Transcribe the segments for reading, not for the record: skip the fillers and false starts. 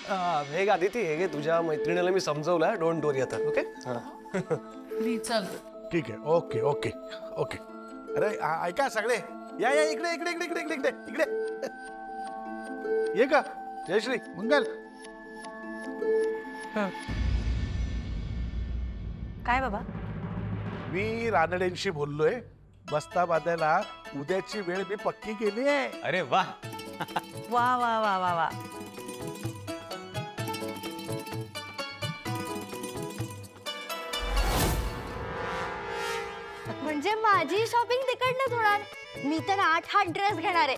हे गा अदिती, हे घे तुझ्या मैत्रिणीला मी समजवलं, डोंट वरी आता. ओके चल ठीक आहे. Okay okay okay. अरे ऐका सगळे, या या इकडे इकडे इकडे इकडे इकडे इकडे ये का. जयश्री, मंगल. काय बाबा? मी रानडेंशी बोललोय. बस्ता बांधायला उद्याची वेळ मी पक्की केली आहे. अरे वा. वा वा वा वा वा. म्हणजे माझी शॉपिंग तिकडनंच होणार. मी तर 8 ड्रेस घेणार आहे.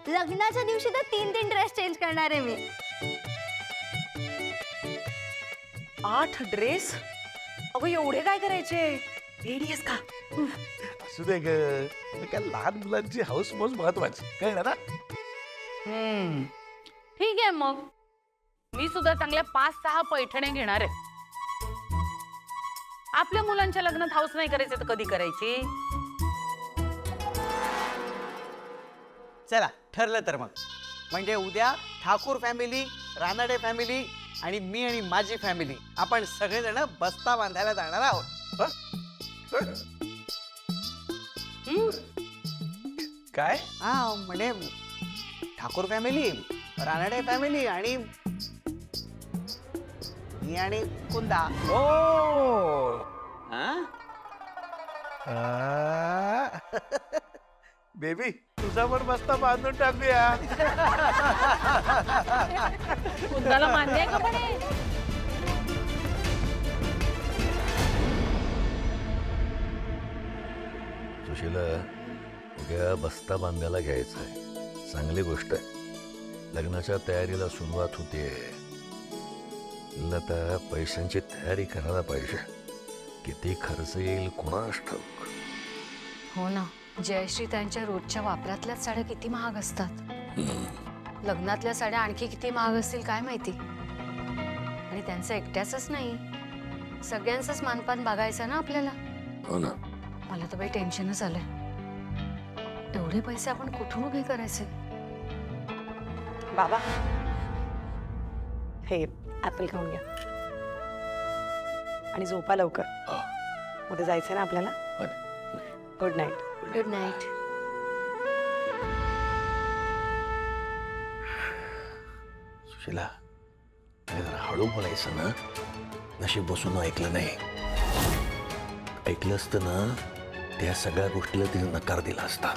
लग्नाच्या दिवशी तर 3 ड्रेस चेंज करणार आहे मी. 8 ड्रेस? अगं एवढे काय करायचे? रेडी आहेस का? असू दे ग, काय लहान मुलांची हाऊस मौज महत्वाची, कळलं ना. ठीक आहे मग. मी सुद्धा चांगल्या 5-6 पैठण्या घेणार आहे. आपल्या मुलांच्या लग्नात हाऊस नाही करायचं तर कधी करायची? चला ठरलं तर मग. म्हणजे उद्या ठाकूर फॅमिली, रानडे फॅमिली आणि मी आणि माझी फॅमिली आपण सगळेजण बस्ता बांधायला जाणार आहोत. काय? हा म्हणजे ठाकूर फॅमिली, रानडे फॅमिली आणि मी आणि कुंदा. ओ बेबी, तुझा पण बस्ता बांधून टाकूया. कुंदाला मान्य आहे का पण हे? सुशीला, उद्या बस्ता बांधायला घ्यायचा आहे. चांगली गोष्ट आहे. लग्नाच्या तयारीला सुरुवात होते. आता पैशांची तयारी करायला पाहिजे. किती खर्च येईल कोणास ठाऊक. हो ना, जयश्री त्यांच्या रोजच्या वापरातल्याच साड्या किती महाग असतात. लग्नातल्या साड्या आणखी किती महाग असतील काय माहिती. आणि त्यांचं एकट्याच नाही, सगळ्यांचंच मानपान बघायचं ना आपल्याला. हो ना. मला तर बाई टेन्शनच आलंय. एवढे पैसे आपण कुठून उभे करायचे? बाबा हे ऍपल खाऊन घ्या आणि झोपा लवकर. उद्या जायचंय ना आपल्याला. Good night. Good night. Sushila, जरा हळू बोलायचं ना. नशीब बसून ऐकलं नाही. ऐकलं असतं ना, त्या सगळ्या गोष्टीला तिने नकार दिला असता.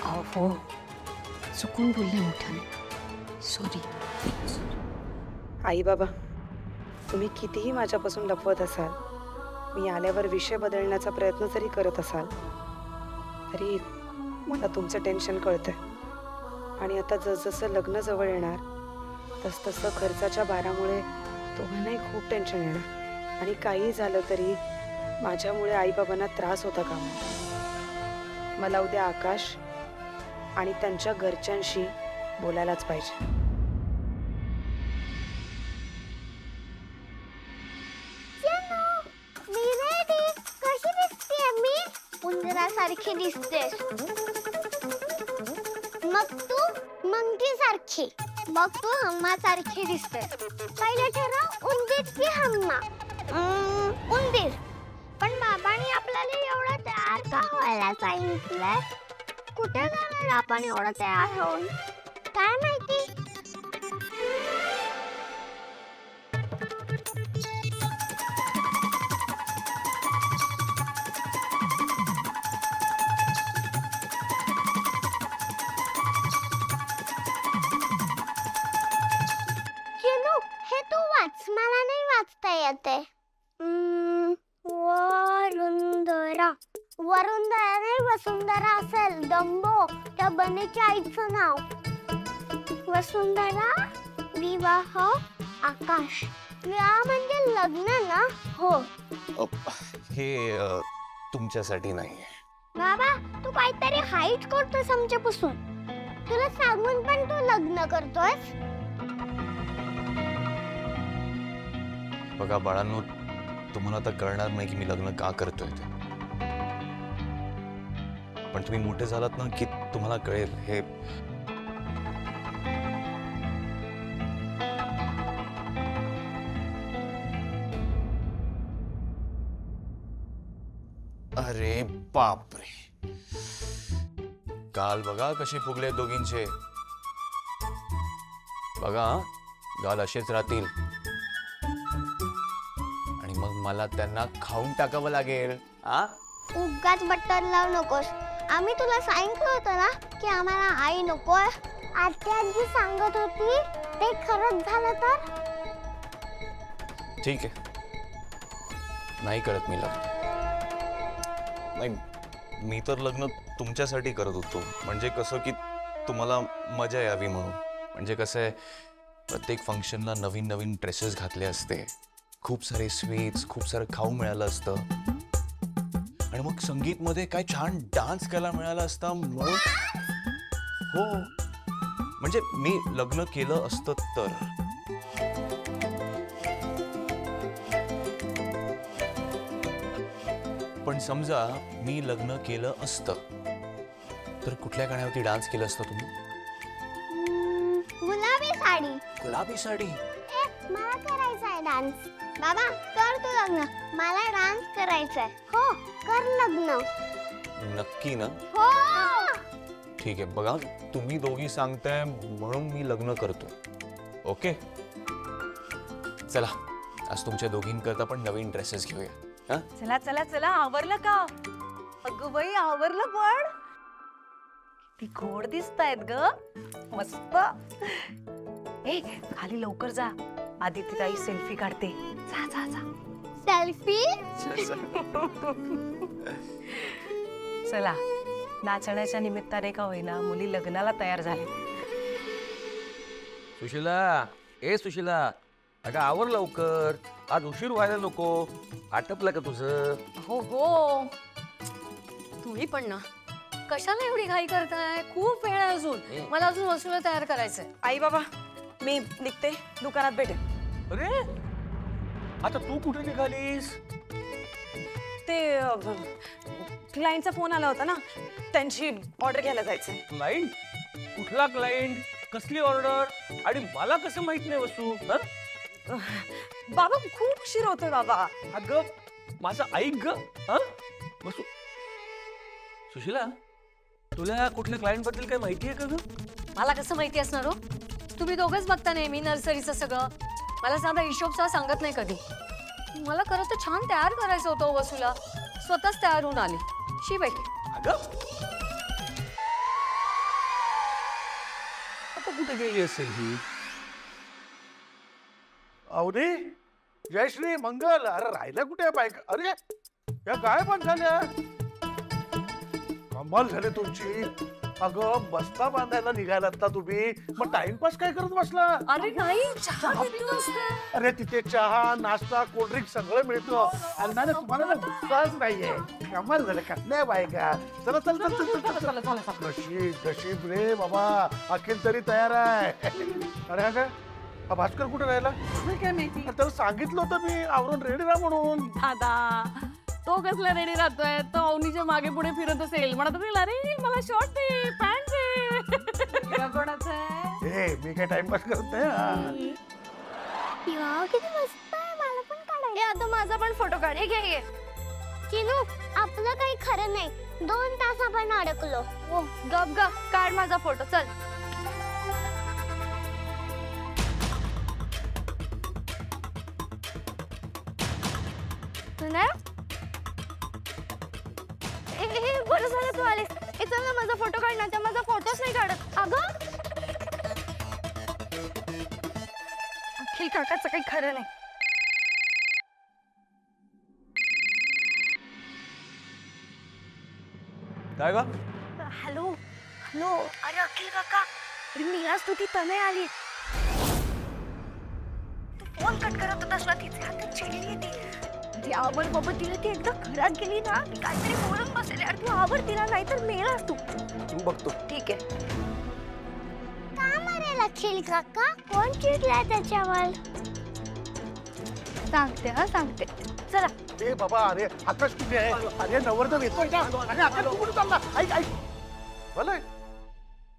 हो, चुकून बोलले मोठ्याने. सॉरी. आई बाबा, तुम्ही कितीही माझ्यापासून लपवत असाल, मी आल्यावर विषय बदलण्याचा प्रयत्न जरी करत असाल, तरी मला तुमचं टेन्शन कळतंय. आणि आता जसजसं लग्न जवळ येणार तसतसं खर्चाच्या भारामुळे दोघांनाही खूप टेन्शन येणार. आणि काही झालं तरी माझ्यामुळे आईबाबांना त्रास होता कामा. मला उद्या आकाश आणि त्यांच्या घरच्यांशी बोलायलाच पाहिजे. मी रेडी. कशी दिसते मी? उंदरासारखी दिसतेस. मग तू मंकी सारखी. मग तू हम्मा सारखी दिसतेस. पहिले ठरव, उंदीर की हम्मा? उंदीर. पण बाबांनी आपल्याला एवढं तयार का व्हायला सांगितलंय? कुठे जाणार आपण एवढं तयार होऊन? काय माहिती. चिनू, हे तू वाच. मला नाही वाचता येते. वरुंधरा. वरुंधरा नाही, वसुंधरा असेल. डंबो, त्या बनेच्या आईचं नाव. वसुंधरा. विवाह आकाश. विवाह म्हणजे लग्न ना? हो. हे तुमच्यासाठी नाही. बाबा, तू काहीतरी हाईट करतोस आमच्यापासून. तुला सांगून पण तू लग्न करतोयस. बघा बाळांनो, तुम्हाला आता कळणार नाही की मी लग्न का करतोय ते. पण तुम्ही मोठे झालात ना की तुम्हाला कळेल. हे अरे बापरे, गाल बघा कसे फुगले दोघींचे. बघा गाल असेच राहतील आणि मग मला त्यांना खाऊन टाकावं लागेल. उगाच बट्टर लावू नकोस. आम्ही तुला सांगितलं होतं ना की आम्हाला आई नकोय. आत्या आजी सांगत होती ते खरंच झालं तर. ठीक आहे, नाही करत मी लग्न. नाही, मी तर लग्न तुमच्यासाठी करत होतो. म्हणजे कसं की तुम्हाला मजा यावी म्हणून. म्हणजे कसं आहे, प्रत्येक फंक्शनला नवीन नवीन ड्रेसेस घातले असते, खूप सारे स्वीट्स, खूप सारं खाऊ मिळालं असतं आणि मग संगीतमध्ये काय छान डान्स करायला मिळाला असता म्हणून. हो, म्हणजे मी लग्न केलं असतं तर. पण समजा मी लग्न केलं असतं तर कुठल्या गाण्यावरती डान्स केलं असतं तुम्ही? गुलाबी साडी. गुलाबी साडी? मला करायचा आहे डान्स. बाबा कर तू लग्न, मला डान्स करायचा आहे. हो कर लग्न. नक्की ना? हो. ठीक आहे, बघा तुम्ही दोघी सांगताय म्हणून मी लग्न करतो. ओके, चला आज तुमच्या दोघींकरता पण नवीन ड्रेसेस घेऊया. हा, चला चला चला, आवरलं का? अगं बाई, आवरलं पण. ती गोड दिसतायत ग, मस्त. ए खाली लवकर जा, आदिती ताई सेल्फी काढते. जा जा जा. सेल्फी. चला, नाचण्याच्या निमित्ताने का होईना मुली लग्नाला तयार झाले. सुशिला, ए सुशिला, अगं आवर लवकर, आज उशीर व्हायला नको. आटपलं का तुझं? हो हो, तुम्ही पण ना कशाला एवढी घाई करताय? खूप वेळ आहे अजून. मला अजून वसूला तयार करायचंय. आई बाबा मी निघते, दुकानात भेटेन. अरे आता तू कुठे निघालीस? ते क्लायंटचा फोन आला होता ना, त्यांची ऑर्डर घ्यायला जायचंय. क्लायंट? कुठला क्लायंट? कसली ऑर्डर? आणि मला कसं माहित नाही वसू? बाबा खूप उशीर होतोय बाबा. अगं माझं ऐक ग. वसू, सुशिला, तुला कुठल्या क्लायंट बद्दल काय माहिती आहे का ग? मला कसं माहिती असणार हो? तुम्ही दोघंच बघता नेहमी नर्सरीचं सगळं. मला साधा हिशोबचा सांगत नाही कधी. मला खरं तर छान तयार करायचं होतं वसूला. स्वतःच तयार होऊन आली. शी बाई. अगं आता कुठे गेली असेल ही? अवनी, जयश्री, मंगल, अरे राहिल्या कुठे बायका? अरे या गायब झाल्या. कमाल झाली तुमची. अगं बस्ता बांधायला निघालात ना तुम्ही, मग टाइमपास काय करत बसला? अरे नाही, चहा घेतली असते. अरे तिथे चहा, नाश्ता, कोल्ड्रिंक सगळं मिळतं. आणि नाही तुम्हाला ना गुस्साच नाहीये. कमाल झालं. कसल्या बायका. चला चल चल चल चल चल. नशीब नशीब रे बाबा, अखिल तरी तयार आहे. अरे हा काय, हा भास्कर कुठे राहिला? काय माहिती. त्याला सांगितलं होतं मी आवरून रेडी राहा म्हणून. दादा तो कसला रेडी राहतोय? तो अवनीच्या मागे पुढे फिरत असेल. म्हणत असेल अरे मला शॉर्ट दे, पॅन्ट दे. कोणाचं आहे? हे मी काय टाइमपास करत नाही. किती मस्त आहे. मला पण काढायचं. आता माझा पण फोटो काढ. हे घे. चिनू, आपलं काही खरं नाही. 2 तास आपण अडकलो. हो गप गप काढ माझा फोटो. चल. बरं झालं तू आलीस. चल ना माझा फोटो काढ ना. त्या माझा फोटोच नाही काढत. अगं अखिल काकाचं काही खरं नाही. काय ग? Hello hello. अरे अखिल काका, अरे मीराज तू ती तनय आली. तू फोन कट करत होतास ना, तिचे हातात चिडली ती. ती आवर बाबा, तिला ती एकदा घरात गेली ना ती काहीतरी बोलून बसेल. यार तू आवर तिला, नाहीतर मेलास तू. बघतो. ठीक आहे. का मारेल अखिल काका? कोण चिडलाय त्याच्यावर? सांगते हा सांगते. चला. ए बाबा, अरे आकाश कुठे आहे? अरे नवरदेव येतोय ना. अरे आकाश तू कुठे चालला? ऐक ऐक. भले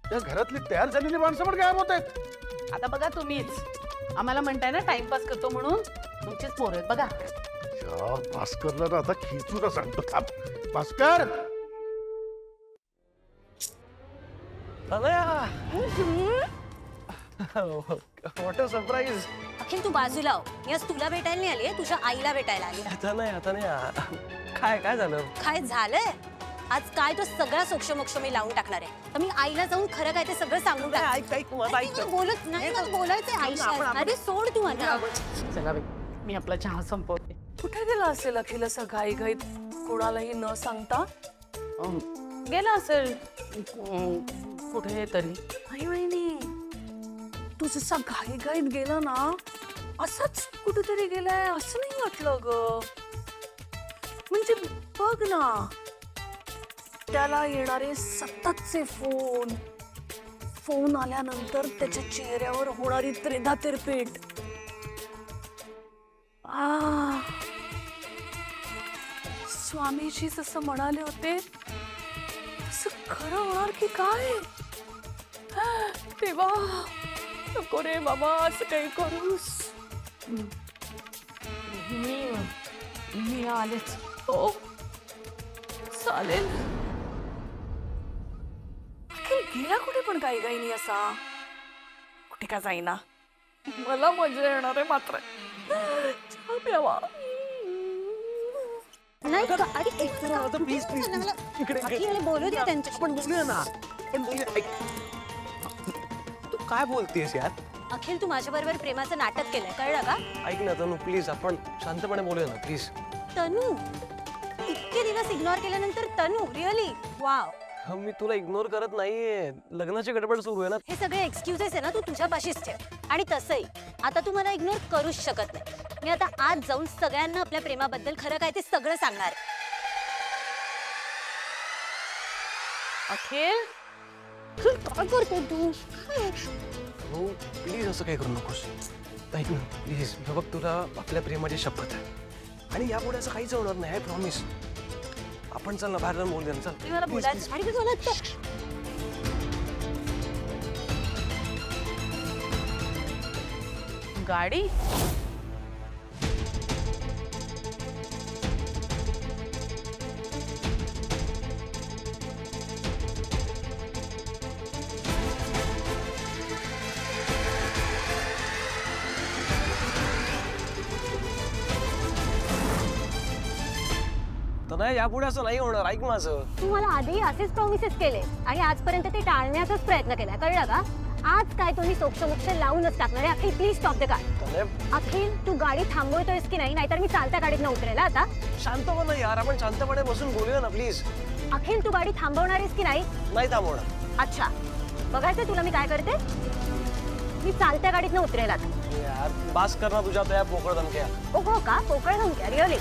त्या घरातली तयार झालेली माणसं पण गायब होत आहेत. आता बघा तुम्हीच आम्हाला म्हणताय ना टाइमपास करतो म्हणून. तुमचेच पोर आहेत बघा. भास्करला ना आता खिचून सांगतो. Bhaskar what a surprise. Akhil तू बाजूला हो. मी आज तुला भेटायला नाही आली, तुझ्या आईला भेटायला आली. आता नाही. काय झालं? काय झालंय? आज काय तो सगळा सोक्षमोक्ष मी लावून टाकणार आहे. तर मी आईला जाऊन खरं काय ते सगळं सांगून टाक. ऐक माझं ऐक. बोलत नाही ना, बोलायचं आईला. अरे सोड तू मला. चला बाई, मी आपला चहा संपवते. कुठे गेला असेल अखिल असं घाईघाईत कोणालाही न सांगता? गेला असेल कुठे तरी. आई वहिनी, तू जसा घाईघाईत गेला ना, असंच कुठेतरी गेलाय असं नाही वाटलं ग. म्हणजे बघ ना, त्याला येणारे सततचे फोन आल्यानंतर त्याच्या चेहऱ्यावर होणारी त्रेधा तिरपीट. स्वामीजी जसं म्हणाले होते तसं खरं होणार की काय? देवा, नको रे बाबा असं काही करूस. मी आलेच. हो चालेल. गेला कुठे पण काही काही नाही असा. कुठे का जाईना. मला मजा येणार आहे मात्र. प्यावा नाही प्लीज इकडे बोलू द्या त्यांच्या. आपण बोलूया ना. तू काय बोलतेस यार? अखिल, तू माझ्या बरोबर प्रेमाचं नाटक केलंय, कळलं का? ऐक ना तनू, प्लीज आपण शांतपणे बोलूया ना प्लीज. तनू, इतके दिवस इग्नोर केल्यानंतर तनू, रिअली वाव. मी तुला इग्नोर करत नाहीये. लग्नाची गडबड सुरू आहे ना. हे सगळे एक्सक्युजेस आहे ना, तू तुझ्यापाशीच ठेव. आणि तसंही आता तू मला इग्नोर करूच शकत नाही. मी आता आज जाऊन सगळ्यांना आपल्या प्रेमाबद्दल खरं काय ते सगळं सांगणार. अखिल, काय करतो तू? हो प्लीज असं काही करू नकोस. ऐक ना प्लीज. बघ, तुला आपल्या प्रेमाची शपथ आहे आणि यापुढे असं काहीच होणार नाही. I promise. आपण चल ना बाहेर जाऊन बोलूया ना. चल. मला बोलायचं. आणि तुला गाडी तर नाही, यापुढे असं नाही होणार. ऐक माझं. तू मला आधी असेच प्रॉमिसेस केले आणि आजपर्यंत ते टाळण्याचाच प्रयत्न केलाय, कळलं का? आज काय तुम्ही सोक्षमोक्ष लावूनच टाकणार आहे. अखिल प्लीज स्टॉप द कार. अखिल, तू गाडी थांबवतोयस की नाही? नाहीतर मी चालत्या गाडीत उतरेल आता. शांत हो ना यार. आपण शांतपणे बसून बोलूया ना प्लीज. अखिल, तू गाडी थांबवणार आहेस की नाही? नाही थांबवणार. अच्छा, बघायचं तुला मी काय करते. मी चालत्या गाडीत उतरेल आता. यार बास कर ना तुझ्या त्या पोकळ धमक्या. हो का? पोकळ धमक्या? रिअली?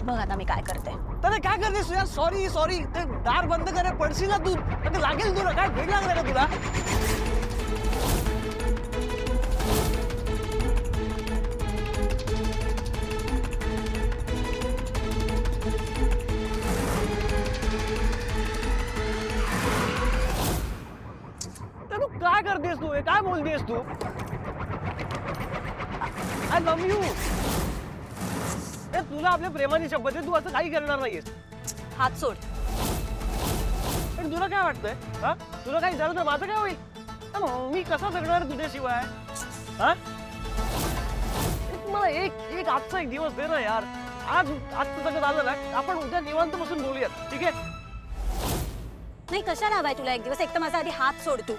बघ आता मी काय करते. तर काय करतेस यार? सॉरी. ते दार बंद करे. पडशील ना तू. लागेल तुला. काय भेट लागलं का तुला? काय करतेस तू? काय बोलतेस तू? I love you. तुला आपल्या प्रेमाची शपथ आहे. तू असं काही करणार नाहीयेस. हात सोड. पण तुला काय वाटतंय? हा, तुला काही झालं तर माझं काय होईल? मी कसा जगणार तुझ्याशिवाय? हा, मला एक आजचा एक दिवस दे ना यार. आज तुझं झालं ना, आपण उद्या निवांत बसून बोलूयात. ठीक आहे? नाही, कशाला हवाय तुला एक दिवस? एक तर माझा आधी हात सोड. तू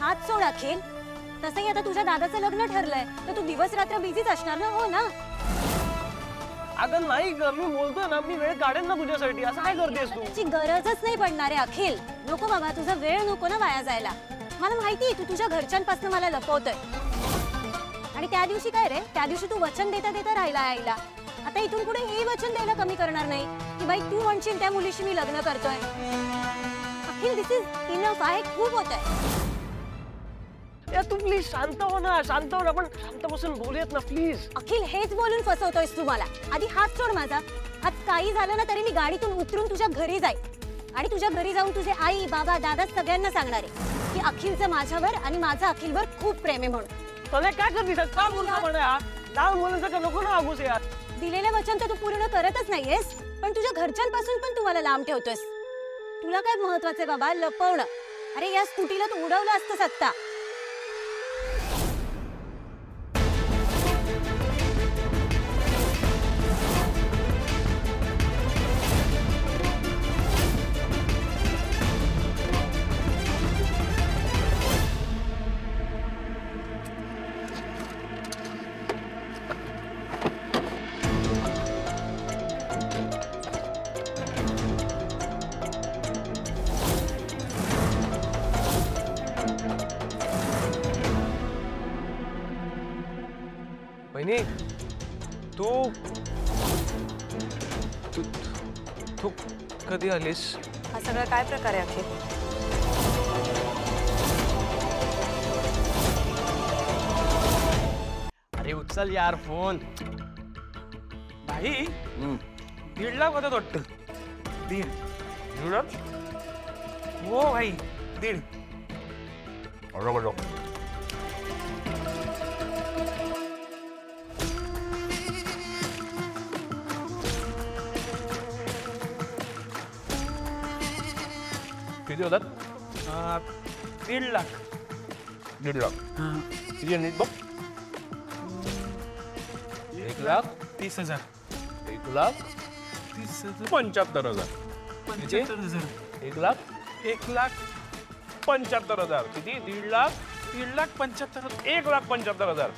हात सोड अखिल. तसंही आता तुझ्या दादाचं लग्न ठरलंय तर तू दिवस रात्र बिझीच असणार ना? हो ना? अगं नाही ग, मी बोलतोय ना, मी वेळ काढेन ना तुझ्यासाठी. असं काय करतेस तू? त्याची गरजच नाही पडणार आहे अखिल. नको बाबा, तुझा वेळ नको ना वाया जायला. मला माहिती तू तुझ्या घरच्यांपासून मला लपवतोय. आणि त्या दिवशी काय रे, त्या दिवशी तू वचन देता देता राहिला आईला. आता इथून पुढे हे वचन द्यायला कमी करणार नाही की बाई तू म्हणशील त्या मुलीशी मी लग्न करतोय. अखिल, दिस इज इनफ आहे. खूप होत आहे. तू प्लीज शांत हो ना. आपण शांत बसून बोलूयात ना प्लीज. अखिल, हेच बोलून फसवतोयस तू मला. आधी हात सोड माझा. आज काही झालं ना तरी मी गाडीतून उतरून तुझ्या घरी जाईल आणि तुझ्या घरी जाऊन तुझे आई बाबा दादा सगळ्यांना सांगणार आहे की अखिलचं माझ्यावर आणि माझं अखिलवर खूप प्रेम आहे म्हणून. तुला काय करतेस? का बोलतो म्हणा? लहान मुलांचं नको ना आगूस यार. दिलेलं वचन तर तू पूर्ण करतच नाहीयेस. पण तुझ्या घरच्यांपासून पण तुम्हाला लांब ठेवतोयस. तुला काय महत्वाचे बाबा लपवणं? अरे या स्कूटीला तू उडवलं असतंस आत्ता. बहिणी तू तू तू कधी आलीस? हा सगळा काय प्रकार आहे अखेर? अरे उचल यार फोन. भाई 1.5 लाख होतात वाटतं. 1.5 लाख? हो भाई 1.5. किती होतात? 1.5 लाख. 1.5 लाख. किती नीट बघ. 1,30,000. 1,75,000. किती? 1,75,000. किती? 1.5 लाख. 1,75,000.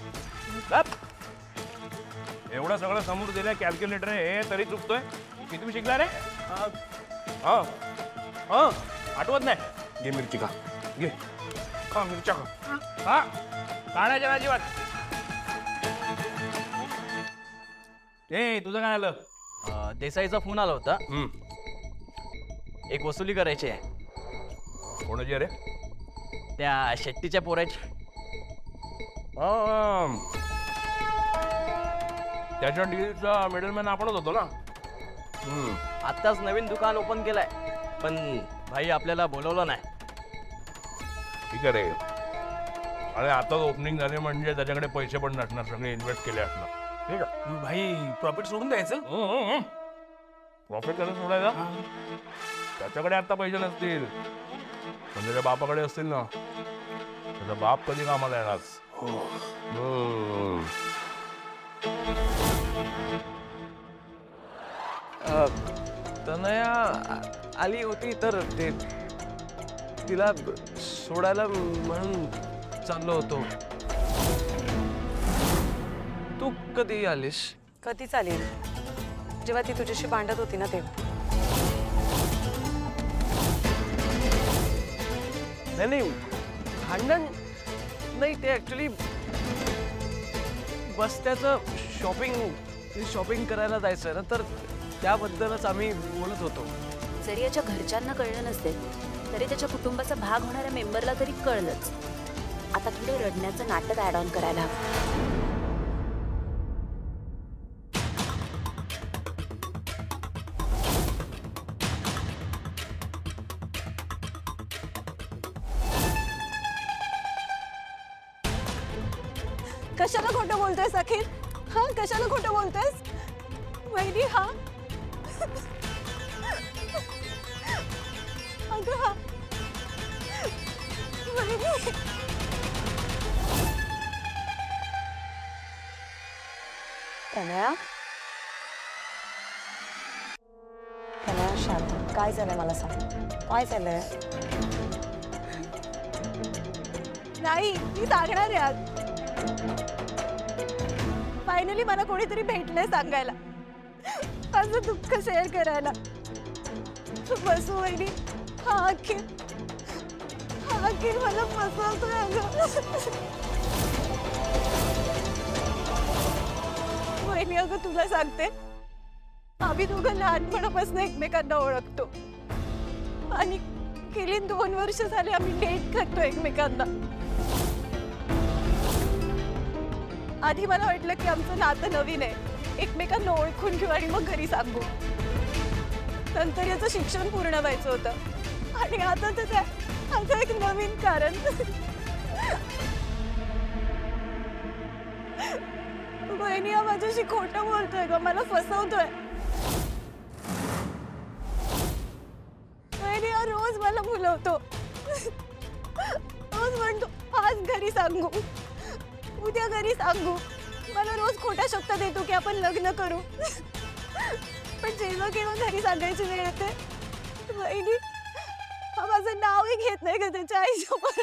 एवढं सगळं समोर दिलंय कॅल्क्युलेटर आहे तरी चुकतोय. किती शिकला रे? हा आठवत नाही. घे मिरची खा. घे खा मिरच्या खा. हा काढायच्या अजिबात. ए तुझं काय आलं? देसाईचा फोन आला होता. एक वसुली करायची आहे. कोणाची अरे? त्या शेट्टीच्या पोराची. त्याच्या डीलचा मिडलमॅन आपणच होतो ना. आत्ताच नवीन दुकान ओपन केलंय पण भाई आपल्याला बोलवलं नाही. ठीक आहे रे. अरे आताच ओपनिंग झाले म्हणजे त्याच्याकडे पैसे पण नसणार. सगळे इन्व्हेस्ट केले असणार. ठीक आहे भाई प्रॉफिट सोडून द्यायचं. प्रॉफिट कसं सोडायचा? त्याच्याकडे आता पैसे नसतील पण त्याच्या बापाकडे असतील ना. त्याचा बाप कधी कामाला येणार? तनया आली होती तर ते तिला सोडायला म्हणून चाललो होतो. तू कधी आलीस? कधी चालेल जेव्हा ती तुझ्याशी भांडत होती ना तेव्हा. नाही भांडण नाही. ते ऍक्च्युली बस्त्याचं शॉपिंग करायला जायचं ना तर त्याबद्दलच आम्ही बोलत होतो. जरी याच्या घरच्यांना कळलं नसेल तरी त्याच्या कुटुंबाचा भाग होणाऱ्या मेंबरला तरी कळलंच. आता थोडे रडण्याचं नाटक ऍड ऑन करायला हवं. कशाला खोटं बोलतोयस अखिल? हा कशाला खोटं बोलतोयस? वहिनी हा अगं हा वहिनी. तनया शांत. काय झालंय मला सांग. काय झालंय? नाही मी सांगणार आहे आज. फायनली मला कोणीतरी भेटलंय सांगायला, माझं दुःख शेअर करायला. बसू वहिनी. हा अखिल मला फसवतोय अगं. वहिनी अगं तुला सांगते आम्ही दोघं लहानपणापासून एकमेकांना ओळखतो आणि गेली 2 वर्ष झाले आम्ही डेट करतो एकमेकांना. आधी मला वाटलं की आमचं नातं नवीन आहे, एकमेकांना ओळखून घेऊ आणि मग घरी सांगू. नंतर याचं शिक्षण पूर्ण व्हायचं होतं आणि आता तर आता एक नवीन कारण. वहिनी हा माझ्याशी खोटं बोलतोय ग, मला फसवतोय. मला बोलवतो, रोज म्हणतो आज घरी सांगू, उद्या घरी सांगू, मला रोज खोटा शब्द देतो की आपण लग्न करू. पण जेव्हा केव्हा घरी सांगायची वेळ येते, वहिनी हा माझं नावही घेत नाही का त्याच्या आईसमोर.